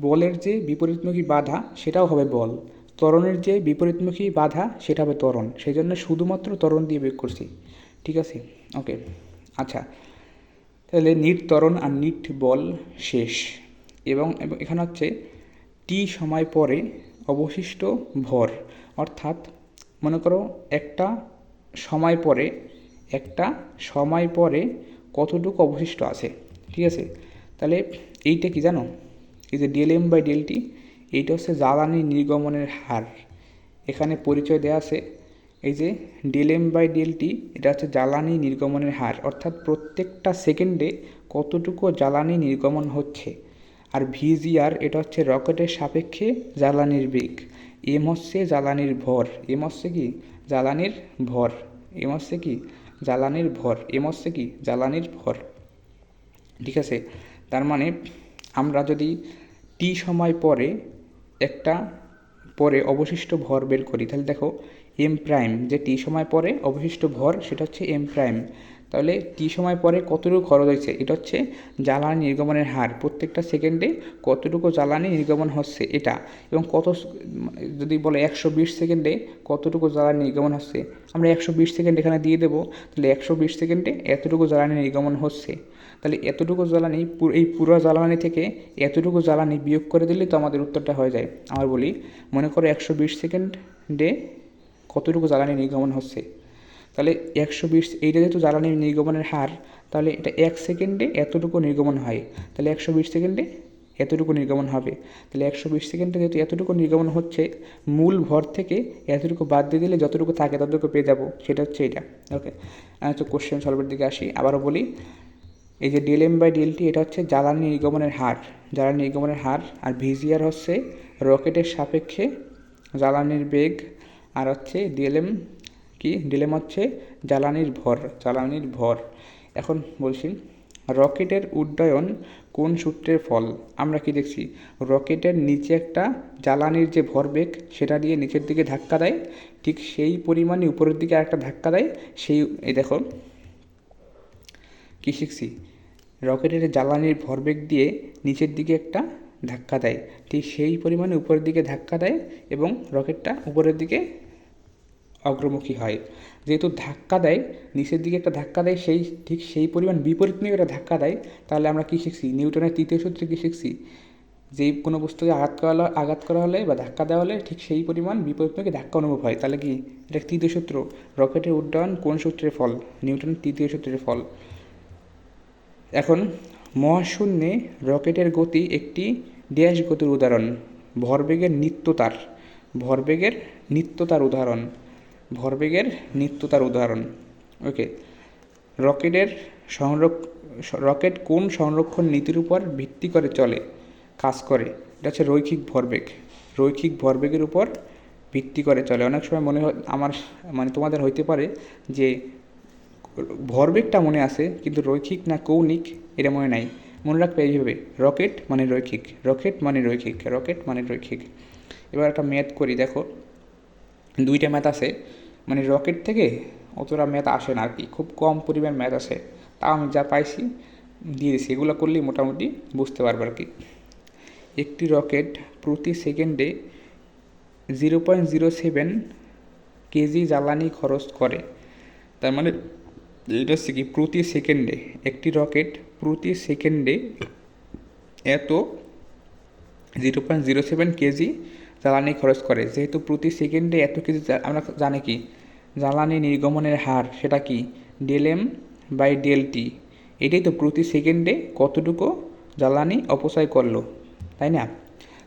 বলের যে বিপরীতমুখী বাধা সেটাও হবে বল, ত্বরণের যে বিপরীতমুখী বাধা সেটা হবে ত্বরণ, সেই জন্য শুধুমাত্র ত্বরণ দিয়ে বিয়োগ করছি। ঠিক আছে, ওকে। আচ্ছা, তাহলে নিট ত্বরণ আর নিট বল শেষ, এবং এখানে হচ্ছে টি সময় পরে অবশিষ্ট ভর, অর্থাৎ মনে করো একটা সময় পরে কতটুকু অবশিষ্ট আছে। ঠিক আছে, তাহলে এইটা কি জানো? এই যে del M by del T, এইটা হচ্ছে জ্বালানি নির্গমনের হার। এখানে পরিচয় দেওয়া আছে এই যে del M by del T, এটা হচ্ছে জ্বালানি নির্গমনের হার, অর্থাৎ প্রত্যেকটা সেকেন্ডে কতটুকু জ্বালানি নির্গমন হচ্ছে। আর ভিজিআর এটা হচ্ছে রকেটের সাপেক্ষে জ্বালানির বেগ। এম হচ্ছে জ্বালানির ভর, এম হচ্ছে কি জ্বালানির ভর, এম হচ্ছে কি জ্বালানির ভর, এম হচ্ছে কি জ্বালানির ভর। ঠিক আছে, তার মানে আমরা যদি টি সময় পরে অবশিষ্ট ভর বের করি, তাহলে দেখো এম প্রাইম, যে টি সময় পরে অবশিষ্ট ভর সেটা হচ্ছে এম প্রাইম। তাহলে টি সময় পরে কতটুকু খরচ হয়েছে, এটা হচ্ছে জ্বালানি নির্গমনের হার, প্রত্যেকটা সেকেন্ডে কতটুকু জ্বালানি নির্গমন হচ্ছে এটা, এবং যদি বলে 120 সেকেন্ডে কতটুকু জ্বালানি নির্গমন হচ্ছে, আমরা 120 সেকেন্ড এখানে দিয়ে দেবো, তাহলে 120 সেকেন্ডে এতটুকু জ্বালানি নির্গমন হচ্ছে। তাহলে এতটুকু জ্বালানি, এই পুরো জ্বালানি থেকে এতটুকু জ্বালানি বিয়োগ করে দিলেই তো আমাদের উত্তরটা হয়ে যায়। আমার বলি মনে করো 120 সেকেন্ডে কতটুকু জ্বালানি নির্গমন হচ্ছে, তাহলে 120, এইটা যেহেতু জ্বালানি নির্গমনের হার, তাহলে এটা 1 সেকেন্ডে এতটুকু নির্গমন হয়, তাহলে 120 সেকেন্ডে এতটুকু নির্গমন হবে। তাহলে 120 সেকেন্ডে যেহেতু এতটুকু নির্গমন হচ্ছে, মূল ভর থেকে এতটুকু বাদ দিয়ে দিলে যতটুকু থাকে ততটুকু পেয়ে যাবো, সেটা হচ্ছে এটা। ওকে, তো কোশ্চেন সলভের দিকে আসি। আবারও বলি এই যে del M by del T এটা হচ্ছে জ্বালানি নির্গমনের হার, জ্বালানি নির্গমনের হার, আর ভিজিআর হচ্ছে রকেটের সাপেক্ষে জ্বালানির বেগ, আর হচ্ছে ডিএলএম কি, ডিএলএম হচ্ছে জ্বালানির ভর। এখন বলছি রকেটের উড্ডয়ন কোন সূত্রের ফল? আমরা কি দেখছি, রকেটের নিচে একটা জ্বালানির যে ভরবেগ সেটা দিয়ে নিচের দিকে ধাক্কা দেয়, ঠিক সেই পরিমাণে উপরের দিকে আরেকটা ধাক্কা দেয়, এই দেখো কী শিখছি, রকেটের জ্বালানির ভরবেগ দিয়ে নিচের দিকে একটা ধাক্কা দেয়, ঠিক সেই পরিমাণে উপরের দিকে ধাক্কা দেয় এবং রকেটটা উপরের দিকে অগ্রমুখী হয়। যেহেতু ধাক্কা দেয়, নিচের দিকে একটা ধাক্কা দেয়, ঠিক সেই পরিমাণ বিপরীতমুখী একটা ধাক্কা দেয়, তাহলে আমরা কী শিখছি, নিউটনের তৃতীয় সূত্রে কী শিখছি, যেই কোনো বস্তুকে আঘাত করা হলে বা ধাক্কা দেওয়া হলে ঠিক সেই পরিমাণ বিপরীতমুখী ধাক্কা অনুভব হয়। তাহলে কি এটা তৃতীয় সূত্র, রকেটের উড্ডয়ন কোন সূত্রের ফল? নিউটনের তৃতীয় সূত্রের ফল। এখন মহাশূন্যে রকেটের গতি একটি ড্যাশ গতির উদাহরণ, ভরবেগের উদাহরণ। ওকে, রকেট কোন সংরক্ষণ নীতির উপর ভিত্তি করে কাজ করে? এটা হচ্ছে রৈখিক ভরবেগের উপর ভিত্তি করে চলে। অনেক সময় মনে হয় তোমাদের হইতে পারে যে ভরবেগটা মনে আছে কিন্তু রৈখিক না কৌণিক এটা মনে নাই। মনে রাখবে এইভাবে, রকেট মানে রৈখিক। এবার একটা ম্যাথ করি, দেখো দুইটা ম্যাথ আছে, রকেট থেকে অতটা ম্যাথ আসে না আর কি, খুব কম পরিমাণ ম্যাথ আসে, তাও আমি যা পাইছি দিয়ে দিছি, এগুলো করলেই মোটামুটি বুঝতে পারবে আর কি। একটি রকেট প্রতি সেকেন্ডে 0.07 কেজি জ্বালানি খরচ করে। তার মানে এটা হচ্ছে কি, একটি রকেট প্রতি সেকেন্ডে এত 0.07 কেজি জ্বালানি খরচ করে। যেহেতু প্রতি সেকেন্ডে এত কেজি, আমরা জানি কি জ্বালানি নির্গমনের হার, সেটা কি del M by del T. এটাই তো প্রতি সেকেন্ডে কতটুকু জ্বালানি অপচয় করলো, তাই না?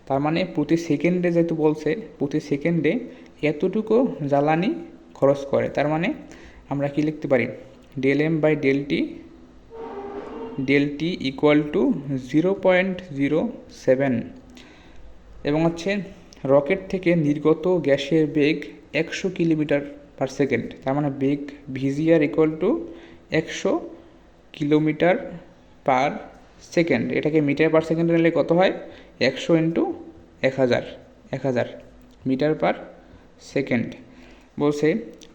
তার মানে প্রতি সেকেন্ডে যেহেতু বলছে, প্রতি সেকেন্ডে এতটুকু জ্বালানি খরচ করে, তার মানে আমরা কি লিখতে পারি, del M by del t equal to 0.07, এবং হচ্ছে রকেট থেকে নির্গত গ্যাসের বেগ 100 কিলোমিটার পার সেকেন্ড। তার মানে বেগ v g r equal to 100 kilometre per second. এটাকে মিটার পার সেকেন্ডে নিলে কত হয়, 100 ইন্টু 1000 মিটার পার সেকেন্ড। বলছে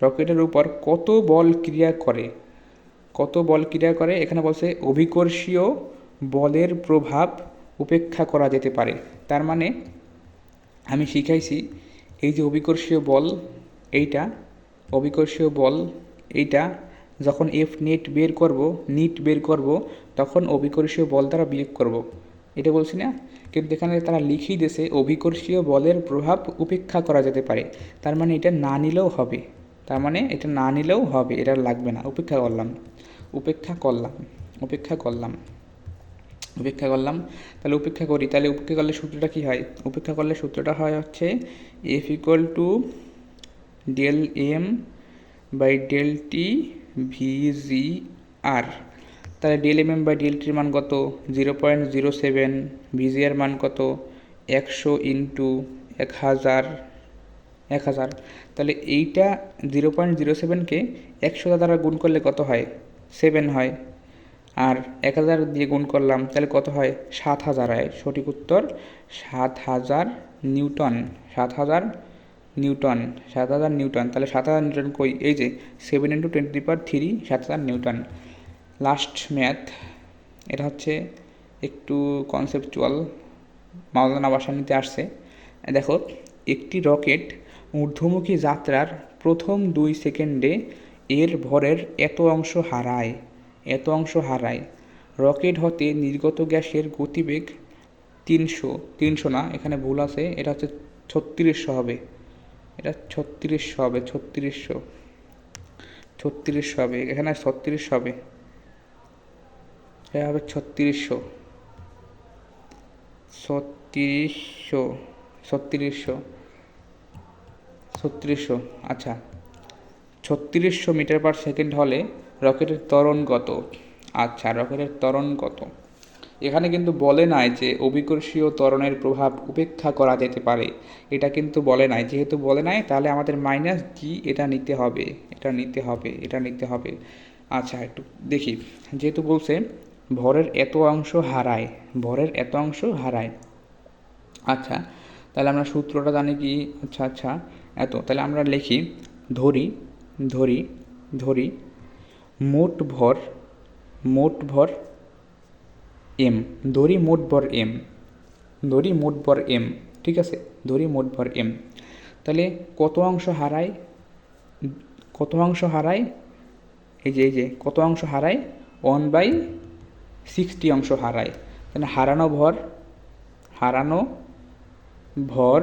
রকেটের উপর কত বল ক্রিয়া করে, এখানে বলছে অভিকর্ষীয় বলের প্রভাব উপেক্ষা করা যেতে পারে। তার মানে আমি শিখাইছি এই যে অভিকর্ষীয় বল এইটা যখন নিট বের করব তখন অভিকর্ষীয় বল দ্বারা বিয়োগ করব, এটা বলছি না? কিন্তু এখানে তারা লিখিয়ে দিয়েছে অভিকর্ষীয় বলের প্রভাব উপেক্ষা করা যেতে পারে। তার মানে এটা না নিলেও হবে, এটা লাগবে না, উপেক্ষা করলাম। তাহলে উপেক্ষা করলে সূত্রটা কী হয়? উপেক্ষা করলে সূত্রটা হয় হচ্ছে f equal to del M by del T VGR. তাহলে ডেল এম বাই ডেল টির মান কত? 0.07। ভিজিআর মান কত? 100 ইন্টু 1000। তাহলে এইটা 0.07কে 100 দ্বারা গুণ করলে কত হয়? 7 হয়। আর 1000 দিয়ে গুণ করলাম, তাহলে কত হয়? 7000 হয়। সঠিক উত্তর 7000 নিউটন। 7000 নিউটন। তাহলে 7000 নিউটন কই? এই যে 7 × 10⁻³ 7000 নিউটন। লাস্ট ম্যাথ, এটা হচ্ছে একটু কনসেপচুয়াল, মাওলানা ভাসানীতে আসছে। দেখো, একটি রকেট ঊর্ধ্বমুখী যাত্রার প্রথম 2 সেকেন্ডে এর ভরের এত অংশ হারায়। রকেট হতে নির্গত গ্যাসের গতিবেগ 300 না, এখানে ভুল আছে, এটা হচ্ছে 3600 হবে। এটা 3600 হবে, 3600 হবে, এখানে 3600 হবে, এটা হবে 3600। আচ্ছা, 3600 মিটার পার সেকেন্ড হলে রকেটের ত্বরণ কত? আচ্ছা, রকেটের ত্বরণ কত? এখানে কিন্তু বলে নাই যে অভিকর্ষীয় ত্বরণের প্রভাব উপেক্ষা করা যেতে পারে, এটা কিন্তু বলে নাই। যেহেতু বলে নাই তাহলে আমাদের মাইনাস জি এটা নিতে হবে, এটা নিতে হবে, এটা নিতে হবে। আচ্ছা, একটু দেখি। যেহেতু বলছে ভরের এত অংশ হারায়, ভরের এত অংশ হারায়। আচ্ছা, তাহলে আমরা সূত্রটা জানি কি? আচ্ছা আচ্ছা, এত, তাহলে আমরা লিখি ধরি ধরি ধরি মোট ভর, মোট ভর এম, ধরি মোট ভর এম, ধরি মোট ভর এম, ঠিক আছে, ধরি মোট ভর এম। তাহলে কত অংশ হারায়, কত অংশ হারায়? এই যে কত অংশ হারায়? 1/60 অংশ হারায়। তাহলে হারানো ভর, হারানো ভর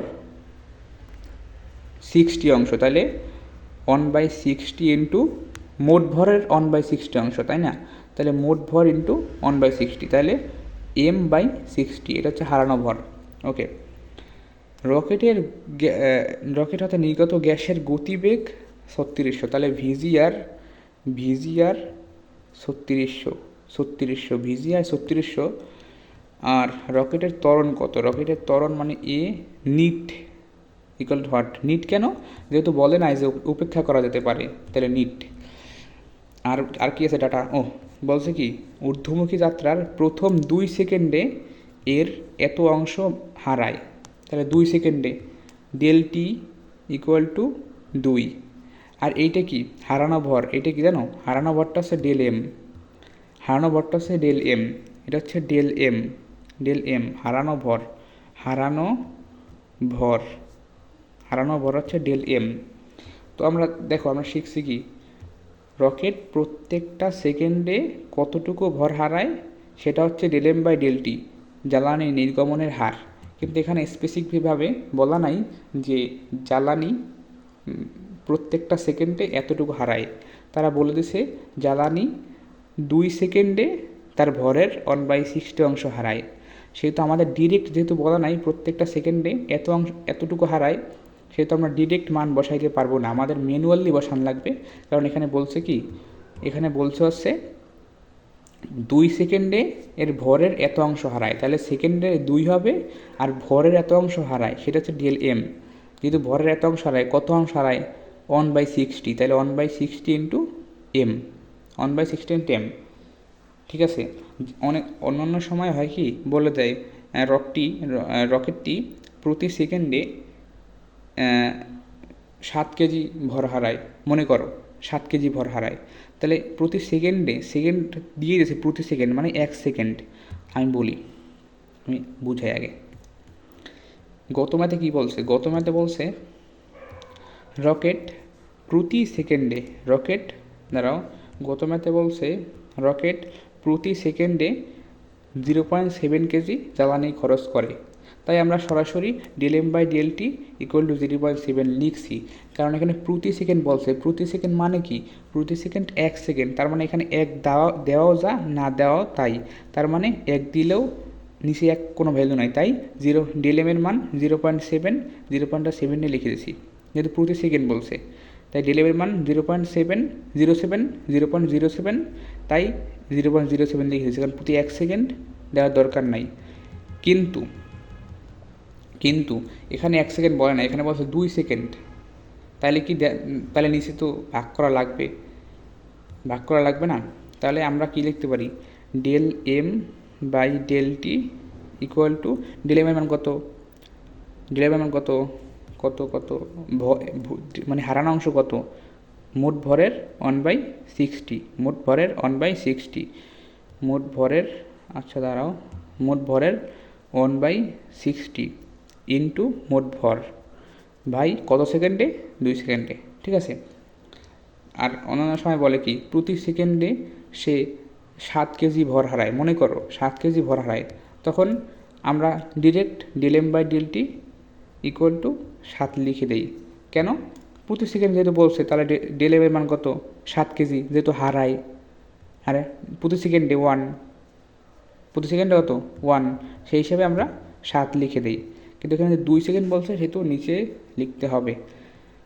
60 অংশ, তাহলে 1/60 ইন্টু মোট ভরের 1/60 অংশ, তাই না? তাহলে মোট ভর ইন্টু 1/60, তাহলে m/60, এটা হচ্ছে হারানো ভর। ওকে, রকেটের রকেট হতে নির্গত গ্যাসের গতিবেগ 3600, তাহলে ভিজিআর, ভিজিআর 3600, 3600 ভিজিআর 3600। আর রকেটের ত্বরণ কত? রকেটের ত্বরণ মানে a net equal to what? Net কেন? যেহেতু বলে নাই যে উপেক্ষা করা যেতে পারে, তাহলে নিট। আর আর কি আছে ডাটা? ও বলছে কি ঊর্ধ্বমুখী যাত্রার প্রথম 2 সেকেন্ডে এর এত অংশ হারায়, তাহলে 2 সেকেন্ডে ডেল টি ইকুয়াল টু 2। আর এইটা কি হারানো ভর? এটা কি জানো? হারানো ভরটা হচ্ছে ডেল এম, হারানো ভরটা হচ্ছে ডেল এম, এটা হচ্ছে ডেল এম, ডেল এম হারানো ভর, হারানো ভর, হারানো ভর হচ্ছে ডেল এম। তো আমরা দেখো আমরা শিখছি কি রকেট প্রত্যেকটা সেকেন্ডে কতটুকু ভর হারায়, সেটা হচ্ছে del M by del t, জ্বালানি নির্গমনের হার। কিন্তু এখানে স্পেসিফিকভাবে বলা নাই যে জ্বালানি প্রত্যেকটা সেকেন্ডে এতটুকু হারায়। তারা বলে দিছে জ্বালানি 2 সেকেন্ডে তার ভরের 1/60 অংশ হারায়। সেহেতু আমাদের ডিরেক্ট যেহেতু বলা নাই প্রত্যেকটা সেকেন্ডে এত অংশ এতটুকু হারায়, সেহেতু আমরা ডিরেক্ট মান বসাইতে পারবো না, আমাদের ম্যানুয়ালি বসানো লাগবে। কারণ এখানে বলছে কি, এখানে বলছে হচ্ছে 2 সেকেন্ডে এর ভরের এত অংশ হারায়, তাহলে সেকেন্ডে 2 হবে, আর ভরের এত অংশ হারায় সেটা হচ্ছে ডেল এম। যেহেতু ভরের এত অংশ হারায়, কত অংশ হারায়? 1/60, তাহলে 1/60 ইন্টু এম, 1/60 ইন্টু এম, ঠিক আছে। অনেক অন্যান্য সময় হয় কি বলে দেয় রকেটটি প্রতি সেকেন্ডে 7 কেজি ভর হারায়, মনে করো 7 কেজি ভর হারায়, তাহলে প্রতি সেকেন্ডে, সেকেন্ড দিয়ে দিয়েছে প্রতি সেকেন্ড মানে 1 সেকেন্ড। আমি বলি, আমি বুঝাই আগে। গত ম্যাথে কী বলছে? গত ম্যাথে বলছে রকেট প্রতি সেকেন্ডে, রকেট দাঁড়াও, গত ম্যাথে বলছে রকেট প্রতি সেকেন্ডে 0.7 কেজি জ্বালানি খরচ করে। তাই আমরা সরাসরি del M by del t equal to 0.7 লিখছি, কারণ এখানে প্রতি সেকেন্ড বলছে। প্রতি সেকেন্ড মানে কি? প্রতি সেকেন্ড 1 সেকেন্ড, তার মানে এখানে 1 দেওয়াও যা, না দেওয়াও তাই। তার মানে 1 দিলেও নিচে 1 কোনো ভ্যালু নাই, তাই ডেল এম এর মান 0.7, 0.7 লিখে দিয়েছি যেহেতু প্রতি সেকেন্ড বলছে। তাই ডেল এম এর মান 0.707, তাই 0.07 লিখে দিয়েছি, কারণ প্রতি 1 সেকেন্ড দেওয়ার দরকার নাই। কিন্তু কিন্তু এখানে 1 সেকেন্ড বলে না, এখানে বলছে 2 সেকেন্ড। তাহলে কি, তাহলে নিচে তো ভাগ করা লাগবে, ভাগ করা লাগবে না? তাহলে আমরা কি লিখতে পারি? Del M by del t equal to del m এর মান কত? ডেল এম এর মান কত? কত কত মানে হারানো অংশ কত? মোট ভরের 1/60, মোট ভরের 1/60, মোট ভরের, আচ্ছা দাঁড়াও, মোট ভরের 1/60 ইন্টু মোট ভর ভাই কত সেকেন্ডে? 2 সেকেন্ডে, ঠিক আছে। আর অন্যান্য সময় বলে কি প্রতি সেকেন্ডে সে 7 কেজি ভর হারায়, মনে করো 7 কেজি ভর হারায়, তখন আমরা direct del M by del t equal to 7 লিখে দেই। কেন? প্রতি সেকেন্ড যেহেতু বলছে, তাহলে ডেল এম এর মান কত? 7 কেজি, যেহেতু হারায়, আরে প্রতি সেকেন্ডে 1, প্রতি সেকেন্ডে কত? 1, সেই হিসাবে আমরা 7 লিখে দিই। কিন্তু এখানে 2 সেকেন্ড বলছে, সেহেতু নিচে লিখতে হবে।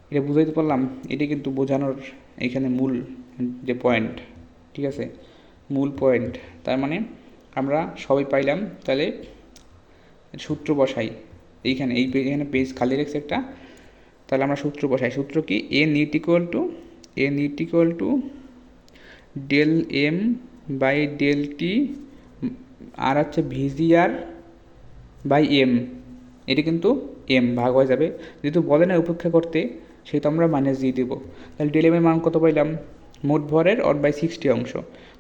এটা বুঝাইতে পারলাম? এটি কিন্তু বোঝানোর এখানে মূল যে পয়েন্ট, ঠিক আছে। মূল পয়েন্ট। তার মানে আমরা সবাই পাইলাম। তাহলে সূত্র বসাই এইখানে, এখানে পেজ খালি রেখেছে একটা। তাহলে আমরা সূত্র বসাই। সূত্র কি? A net equal to del M by del t, আর হচ্ছে ভিজিআর বাই এম। এটা কিন্তু এম ভাগ হয়ে যাবে, যেহেতু বলে না উপেক্ষা করতে, সেহেতু আমরা মাইনাস দিয়ে দেবো। তাহলে ডেল এমের মান কত পাইলাম? মোট ভরের 1/60 অংশ।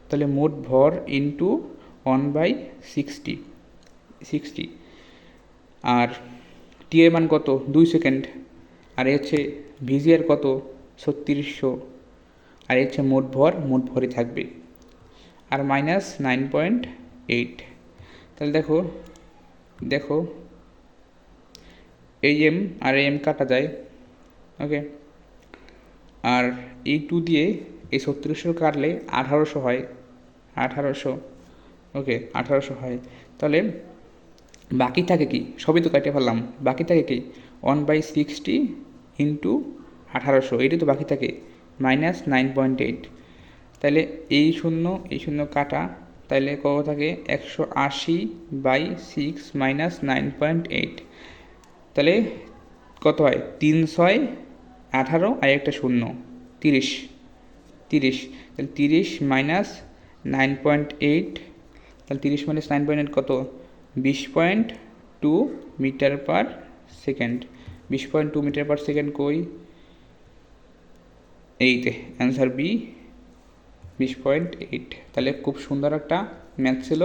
তাহলে মোট ভর ইন্টু 1/60। আর টি এর মান কত? 2 সেকেন্ড। আর এ হচ্ছে ভিজিআর কত? 3600। আর এ হচ্ছে মোট ভরই থাকবে। আর মাইনাস 9.8। তাহলে দেখো এই এম আর এম কাটা যায়, ওকে। আর এই 2 দিয়ে এই 3600 কাটলে 1800 হয়, 1800, ওকে, 1800 হয়। তাহলে বাকি থাকে কি? সবই তো কাটে ফেললাম। বাকি থাকে কি? 1/60 ইন্টু 1800, এটাই তো বাকি থাকে, মাইনাস 9.8। তাহলে এই শূন্য কাটা, তাহলে কত থাকে? 180/6 মাইনাস 9.8। তাহলে কত হয়? 3 6 18 আর একটা শূন্য, 30। তাহলে 30 মাইনাস 9.8, তাহলে 30 মাইনাস 9.8 কত? 20.2 metre per second. 20.2 metre per second কই? এইতে অ্যান্সার বি, 20.8। তাহলে খুব সুন্দর একটা ম্যাথ ছিল,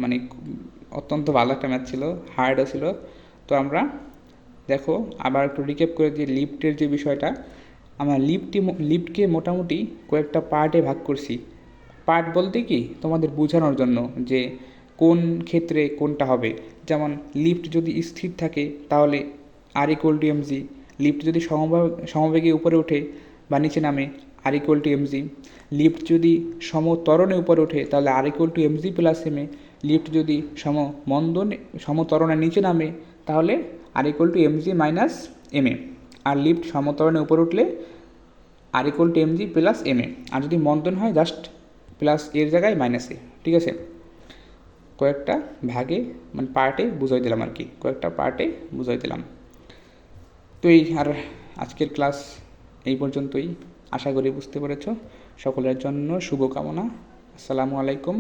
মানে অত্যন্ত ভালো একটা ম্যাথ ছিল, হার্ডও ছিল। তো আমরা দেখো আবার একটু রিক্যাপ করে দিয়ে লিফটের যে বিষয়টা, আমরা লিফটকে মোটামুটি কয়েকটা পার্টে ভাগ করছি। পার্ট বলতে কি, তোমাদের বোঝানোর জন্য যে কোন ক্ষেত্রে কোনটা হবে। যেমন লিফট যদি স্থির থাকে তাহলে R equal to m g. Lift যদি সমবেগে উপরে ওঠে বা নিচে নামে, R equal to m g. Lift যদি সমত্বরণে উপরে ওঠে তাহলে R equal to m g plus m a. Lift যদি সমত্বরণে নিচে নামে তাহলে R equal to m g minus m a. আর লিফট সমত্বরণে উপরে উঠলে R equal to m g plus m a. আর যদি মন্দন হয় জাস্ট প্লাস এর জায়গায় মাইনাস এ, ঠিক আছে। কয়েকটা ভাগে মানে পার্টে বুঝাই দিলাম আর কি, কয়েকটা পার্টে বুঝাই দিলাম। তো এই আর আজকের ক্লাস এই পর্যন্তই। আশা করি বুঝতে পেরেছ। সকলের জন্য শুভকামনা। আসসালামু আলাইকুম।